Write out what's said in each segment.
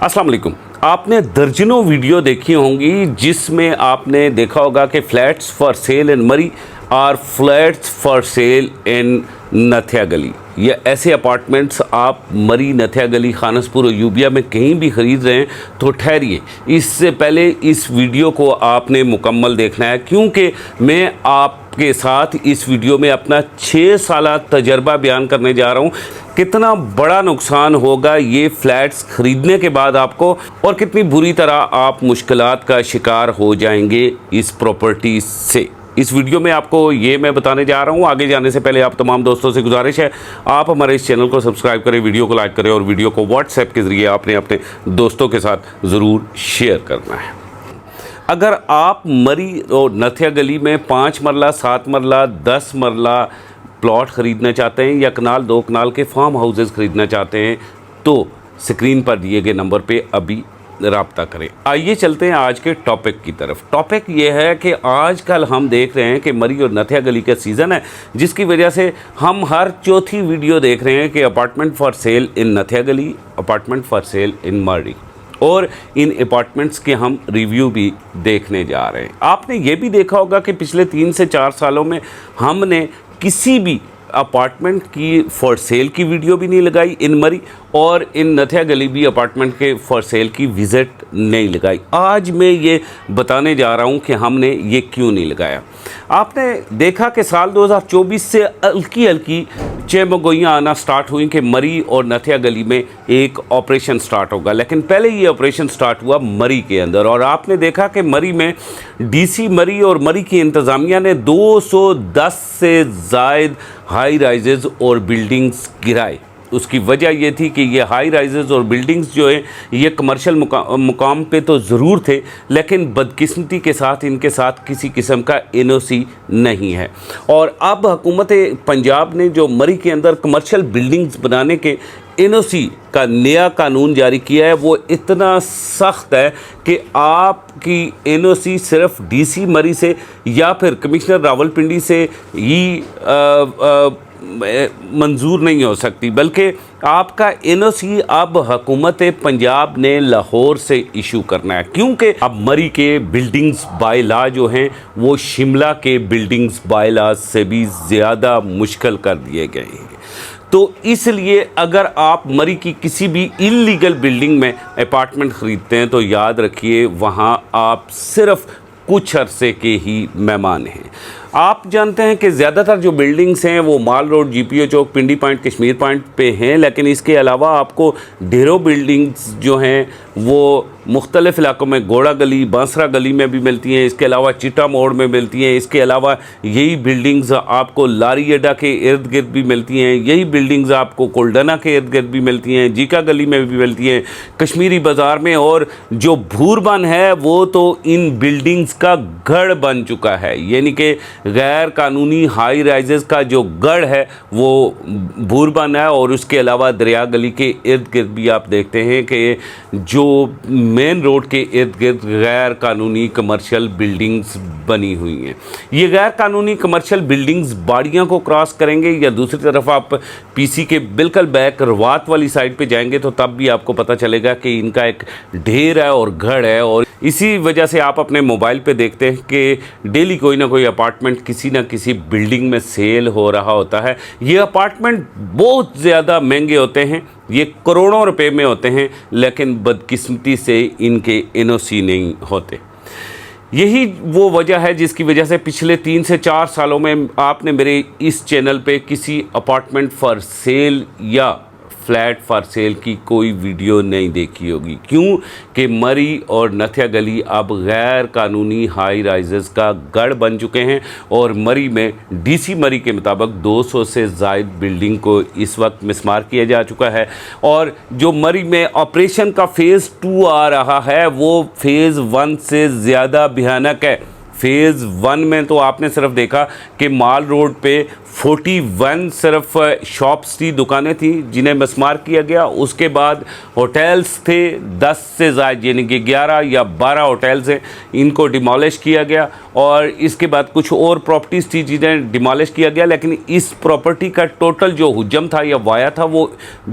अस्सलाम वालेकुम। आपने दर्जनों वीडियो देखी होंगी जिसमें आपने देखा होगा कि फ्लैट्स फॉर सेल इन मरी और फ्लैट्स फॉर सेल इन नथिया गली, या ऐसे अपार्टमेंट्स आप मरी, नथिया गली, खानसपुर और यूबिया में कहीं भी ख़रीद रहे हैं तो ठहरिए, इससे पहले इस वीडियो को आपने मुकम्मल देखना है, क्योंकि मैं आपके साथ इस वीडियो में अपना 6 साल तजर्बा बयान करने जा रहा हूँ। कितना बड़ा नुकसान होगा ये फ्लैट्स ख़रीदने के बाद आपको, और कितनी बुरी तरह आप मुश्किलात का शिकार हो जाएंगे इस प्रॉपर्टी से। इस वीडियो में आपको ये मैं बताने जा रहा हूँ। आगे जाने से पहले आप तमाम दोस्तों से गुजारिश है, आप हमारे इस चैनल को सब्सक्राइब करें, वीडियो को लाइक करें और वीडियो को व्हाट्सएप के ज़रिए आपने अपने दोस्तों के साथ ज़रूर शेयर करना है। अगर आप मरी और नथिया गली में 5 मरला, 7 मरला, 10 मरला प्लॉट ख़रीदना चाहते हैं या कनाल 2 कनाल के फार्म हाउसेस ख़रीदना चाहते हैं तो स्क्रीन पर दिए गए नंबर पे अभी राब्ता करें। आइए चलते हैं आज के टॉपिक की तरफ। टॉपिक ये है कि आजकल हम देख रहे हैं कि मरी और नथिया गली का सीज़न है, जिसकी वजह से हम हर चौथी वीडियो देख रहे हैं कि अपार्टमेंट फॉर सेल इन नथिया गली, अपार्टमेंट फॉर सेल इन मरी, और इन अपार्टमेंट्स के हम रिव्यू भी देखने जा रहे हैं। आपने ये भी देखा होगा कि पिछले 3 से 4 सालों में हमने किसी भी अपार्टमेंट की फॉर सेल की वीडियो भी नहीं लगाई इन मरी, और इन नथिया गली भी अपार्टमेंट के फॉर सेल की विज़िट नहीं लगाई। आज मैं ये बताने जा रहा हूँ कि हमने ये क्यों नहीं लगाया। आपने देखा कि साल 2024 से हल्की हल्की चेमगोइयाँ आना स्टार्ट हुई कि मरी और नथिया गली में एक ऑपरेशन स्टार्ट होगा, लेकिन पहले ये ऑपरेशन स्टार्ट हुआ मरी के अंदर। और आपने देखा कि मरी में डीसी मरी और मरी की इंतज़ामिया ने 210 से ज़ायद हाई राइजेज़ और बिल्डिंग्स गिराए। उसकी वजह ये थी कि ये हाई राइजेज़ और बिल्डिंग्स जो हैं ये कमर्शियल मुकाम पे तो ज़रूर थे, लेकिन बदकिस्मती के साथ इनके साथ किसी किस्म का एनओसी नहीं है। और अब हुकूमत पंजाब ने जो मरी के अंदर कमर्शियल बिल्डिंग्स बनाने के एनओसी का नया कानून जारी किया है, वो इतना सख्त है कि आपकी एनओसी सिर्फ डीसी मरी से या फिर कमिश्नर रावलपिंडी से ही मंजूर नहीं हो सकती, बल्कि आपका एनओसी अब हुकूमत पंजाब ने लाहौर से इशू करना है, क्योंकि अब मरी के बिल्डिंग्स बाय लॉ जो हैं वो शिमला के बिल्डिंग्स बाय लॉ से भी ज़्यादा मुश्किल कर दिए गए हैं। तो इसलिए अगर आप मरी की किसी भी इल्लीगल बिल्डिंग में अपार्टमेंट ख़रीदते हैं तो याद रखिए वहाँ आप सिर्फ़ कुछ अरसे के ही मेहमान हैं। आप जानते हैं कि ज़्यादातर जो बिल्डिंग्स हैं वो माल रोड, जीपीओ चौक, पिंडी पॉइंट, कश्मीर पॉइंट पे हैं, लेकिन इसके अलावा आपको ढेरों बिल्डिंग्स जो हैं वो मुख्तलिफ़ इलाकों में घोड़ा गली, बांसरा गली में भी मिलती हैं, इसके अलावा चिट्टा मोड़ में मिलती हैं, इसके अलावा यही बिल्डिंग्स आपको लारी अड्डा के इर्द गिर्द भी मिलती हैं, यही बिल्डिंग्स आपको कोल्डना के इर्द गिर्द भी मिलती हैं, जीका गली में भी मिलती हैं, कश्मीरी बाज़ार में। और जो भूरबन है वो तो इन बिल्डिंग्स का गढ़ बन चुका है, यानी कि गैर कानूनी हाई राइजेज़ का जो गढ़ है वो भूरबन है। और उसके अलावा दरिया गली के इर्द गिर्द भी आप देखते हैं कि जो मेन रोड के इर्द गिर्द गैर कानूनी कमर्शियल बिल्डिंग्स बनी हुई हैं। ये गैर कानूनी कमर्शियल बिल्डिंग्स बाड़ियाँ को क्रॉस करेंगे या दूसरी तरफ आप पीसी के बिल्कुल बैक रवात वाली साइड पे जाएंगे तो तब भी आपको पता चलेगा कि इनका एक ढेर है और गढ़ है। और इसी वजह से आप अपने मोबाइल पे देखते हैं कि डेली कोई ना कोई अपार्टमेंट किसी न किसी बिल्डिंग में सेल हो रहा होता है। ये अपार्टमेंट बहुत ज़्यादा महंगे होते हैं, ये करोड़ों रुपए में होते हैं, लेकिन बदकिस्मती से इनके एनओसी नहीं होते। यही वो वजह है जिसकी वजह से पिछले 3 से 4 सालों में आपने मेरे इस चैनल पे किसी अपार्टमेंट फॉर सेल या फ्लैट फॉर सेल की कोई वीडियो नहीं देखी होगी, क्यों कि मरी और नथिया गली अब गैर कानूनी हाई राइजेज़ का गढ़ बन चुके हैं। और मरी में डीसी मरी के मुताबिक 200 से ज़ायद बिल्डिंग को इस वक्त मिसमार किया जा चुका है। और जो मरी में ऑपरेशन का फ़ेज़ 2 आ रहा है वो फ़ेज़ 1 से ज़्यादा भयानक है। फ़ेज़ 1 में तो आपने सिर्फ देखा कि माल रोड पे 41 सिर्फ शॉप्स थी, दुकानें थी जिन्हें मस्मार किया गया। उसके बाद होटल्स थे 10 से ज़ायद, यानी कि 11 या 12 होटल्स हैं, इनको डिमोलिश किया गया। और इसके बाद कुछ और प्रॉपर्टीज़ थी जिन्हें डिमोलिश किया गया, लेकिन इस प्रॉपर्टी का टोटल जो हुजम था या वाया था वो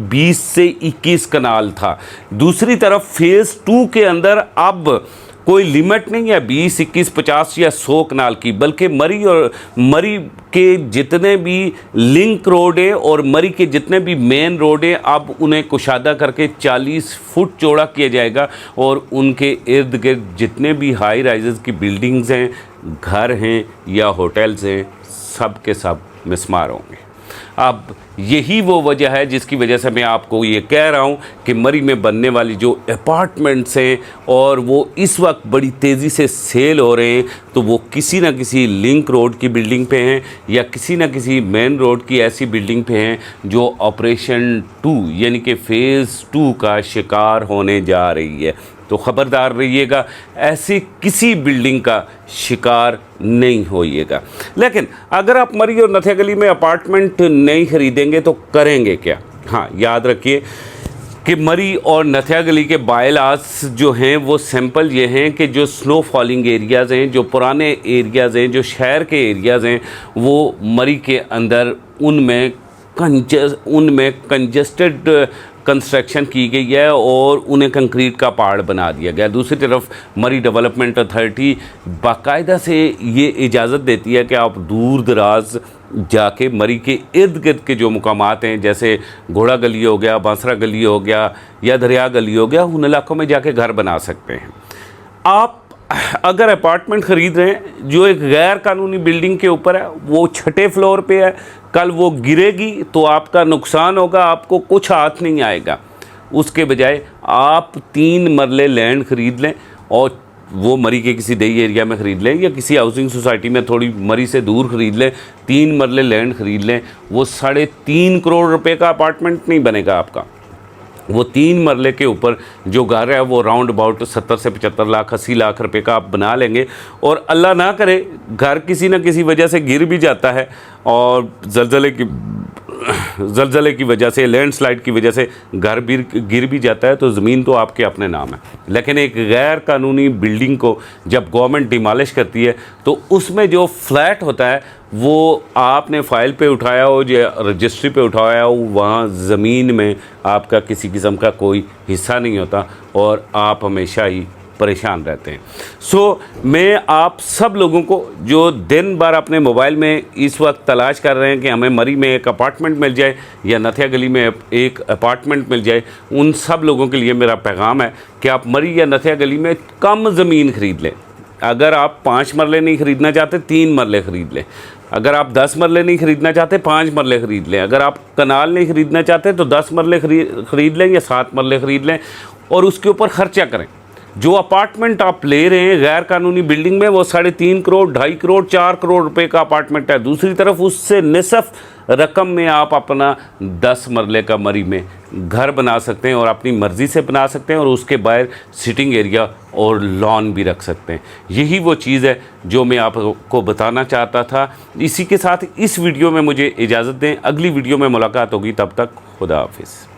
20 से 21 कनाल था। दूसरी तरफ फ़ेज़ 2 के अंदर अब कोई लिमिट नहीं है 20, 21, 50 या 100 कनाल की, बल्कि मरी के जितने भी लिंक रोड हैं और मरी के जितने भी मेन रोड हैं अब उन्हें कुशादा करके 40 फुट चौड़ा किया जाएगा। और उनके इर्द गिर्द जितने भी हाई राइजेस की बिल्डिंग्स हैं, घर हैं या होटल्स हैं, सब के सब मिसमार होंगे। अब यही वो वजह है जिसकी वजह से मैं आपको ये कह रहा हूँ कि मरी में बनने वाली जो अपार्टमेंट्स हैं और वो इस वक्त बड़ी तेज़ी से सेल हो रहे हैं, तो वो किसी न किसी लिंक रोड की बिल्डिंग पे हैं या किसी न किसी मेन रोड की ऐसी बिल्डिंग पे हैं जो ऑपरेशन 2 यानी कि फ़ेज़ 2 का शिकार होने जा रही है। तो ख़बरदार रहिएगा, ऐसी किसी बिल्डिंग का शिकार नहीं होइएगा। लेकिन अगर आप मरी और नथिया गली में अपार्टमेंट नहीं ख़रीदेंगे तो करेंगे क्या? हाँ, याद रखिए कि मरी और नथिया गली के बायलास जो हैं वो सिंपल ये हैं कि जो स्नो फॉलिंग एरियाज़ हैं, जो पुराने एरियाज़ हैं, जो शहर के एरियाज़ हैं, वो मरी के अंदर उनमें कंजस्टेड कंस्ट्रक्शन की गई है और उन्हें कंक्रीट का पहाड़ बना दिया गया। दूसरी तरफ मरी डेवलपमेंट अथॉरिटी बाकायदा से ये इजाज़त देती है कि आप दूर दराज जाके मरी के इर्द गिर्द के जो मुकामात हैं, जैसे घोड़ा गली हो गया, बांसरा गली हो गया या दरिया गली हो गया, उन इलाकों में जाके घर बना सकते हैं। आप अगर अपार्टमेंट ख़रीद रहे हैं जो एक गैर कानूनी बिल्डिंग के ऊपर है, वो 6ठे फ्लोर पे है, कल वो गिरेगी तो आपका नुकसान होगा, आपको कुछ हाथ नहीं आएगा। उसके बजाय आप 3 मरले लैंड ख़रीद लें और वो मरी के किसी दही एरिया में ख़रीद लें या किसी हाउसिंग सोसाइटी में थोड़ी मरी से दूर ख़रीद लें, 3 मरले लैंड ख़रीद लें। वो 3.5 करोड़ रुपए का अपार्टमेंट नहीं बनेगा आपका। वो 3 मरले के ऊपर जो घर है वो राउंड अबाउट 70 से 75 लाख 80 लाख रुपए का आप बना लेंगे। और अल्लाह ना करे घर किसी न किसी वजह से गिर भी जाता है और ज़लज़ले की वजह से, लैंडस्लाइड की वजह से घर गिर भी जाता है, तो ज़मीन तो आपके अपने नाम है। लेकिन एक गैर कानूनी बिल्डिंग को जब गवर्नमेंट डिमॉलिश करती है तो उसमें जो फ्लैट होता है वो आपने फ़ाइल पे उठाया हो या रजिस्ट्री पे उठाया हो, वहाँ ज़मीन में आपका किसी किस्म का कोई हिस्सा नहीं होता और आप हमेशा ही परेशान रहते हैं। मैं आप सब लोगों को जो दिन भर अपने मोबाइल में इस वक्त तलाश कर रहे हैं कि हमें मरी में एक अपार्टमेंट मिल जाए या नथिया गली में एक अपार्टमेंट मिल जाए, उन सब लोगों के लिए मेरा पैगाम है कि आप मरी या नथिया गली में कम ज़मीन ख़रीद लें। अगर आप 5 मरले नहीं ख़रीदना चाहते 3 मरले ख़रीद लें। अगर आप 10 मरले नहीं ख़रीदना चाहते 5 मरले ख़रीद लें। अगर आप कनाल नहीं ख़रीदना चाहते तो 10 मरले ख़रीद लें या 7 मरले ख़रीद लें और उसके ऊपर ख़र्चा करें। जो अपार्टमेंट आप ले रहे हैं गैर कानूनी बिल्डिंग में वो 3.5 करोड़, 2.5 करोड़, 4 करोड़ रुपए का अपार्टमेंट है। दूसरी तरफ उससे निसफ रकम में आप अपना 10 मरले का मरी में घर बना सकते हैं और अपनी मर्ज़ी से बना सकते हैं और उसके बाहर सिटिंग एरिया और लॉन भी रख सकते हैं। यही वो चीज़ है जो मैं आपको बताना चाहता था। इसी के साथ इस वीडियो में मुझे इजाज़त दें, अगली वीडियो में मुलाकात होगी, तब तक खुदा हाफिज़।